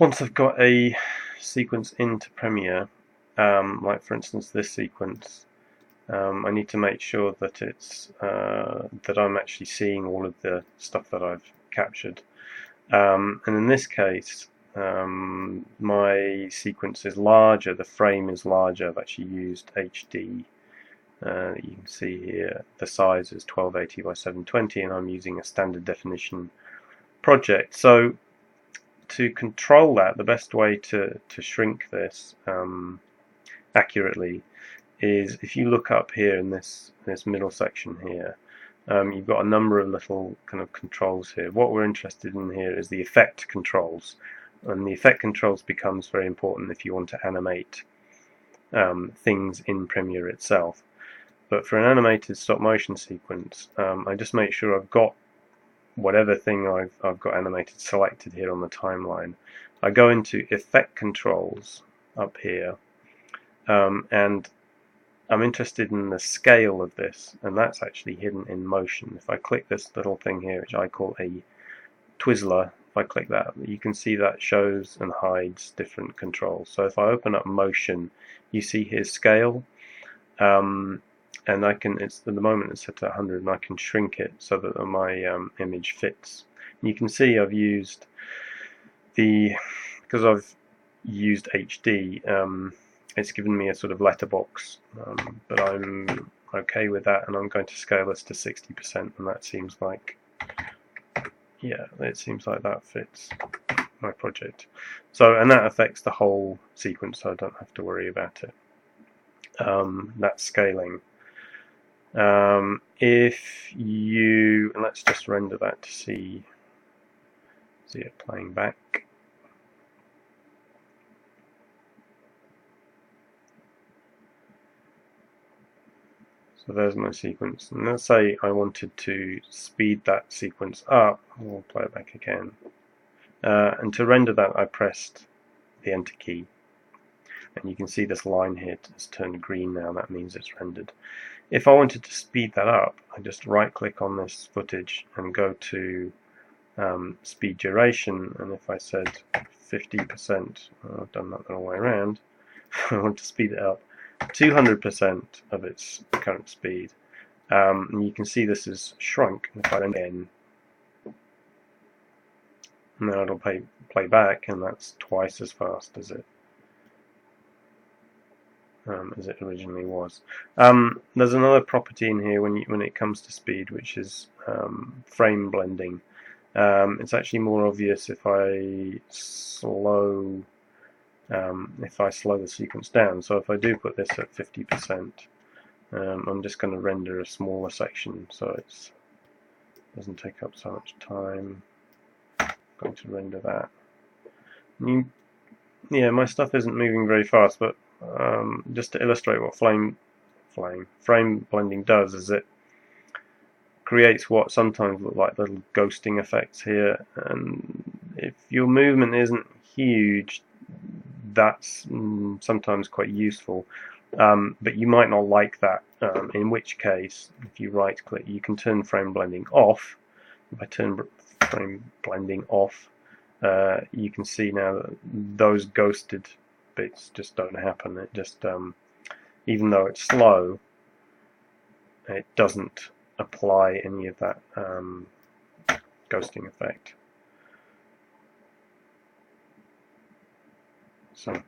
Once I've got a sequence into Premiere, like for instance this sequence, I need to make sure that it's that I'm actually seeing all of the stuff that I've captured. And in this case, my sequence is larger, the frame is larger. I've actually used HD. You can see here the size is 1280 by 720, and I'm using a standard definition project. So to control that, the best way to shrink this accurately is if you look up here in this middle section here, you've got a number of little kind of controls here. What we're interested in here is the effect controls, and the effect controls becomes very important if you want to animate things in Premiere itself. But for an animated stop motion sequence, I just make sure I've got whatever thing I've got animated selected here on the timeline. I go into effect controls up here, and I'm interested in the scale of this, and that's actually hidden in motion. If I click this little thing here, which I call a Twizzler, if I click that, you can see that shows and hides different controls. So if I open up motion, you see here scale, and I can, at the moment it's set to 100, and I can shrink it so that my image fits. And you can see I've used because I've used HD, it's given me a sort of letterbox, but I'm okay with that, and I'm going to scale this to 60%, and that seems like, yeah, it seems like that fits my project. So, and that affects the whole sequence, so I don't have to worry about it. That's scaling. If you, let's just render that to see it playing back. So there's my sequence, and let's say I wanted to speed that sequence up. We'll play it back again. And to render that, I pressed the Enter key, and you can see this line here has turned green now. That means it's rendered. If I wanted to speed that up, I just right-click on this footage and go to speed duration, and if I said 50%, I've done that the wrong way around, I want to speed it up 200% of its current speed. And you can see this is shrunk. If I then again, now it'll play back, and that's twice as fast as it originally was. There's another property in here when it comes to speed, which is frame blending. It's actually more obvious if I slow the sequence down. So if I do put this at 50%, I'm just going to render a smaller section so it doesn't take up so much time. I'm going to render that. Yeah, my stuff isn't moving very fast, but just to illustrate what frame blending does is it creates what sometimes look like little ghosting effects here, and if your movement isn't huge, that's sometimes quite useful, but you might not like that, in which case if you right click you can turn frame blending off. If I turn frame blending off, you can see now that those ghosted bits just don't happen. It just, even though it's slow, it doesn't apply any of that ghosting effect. So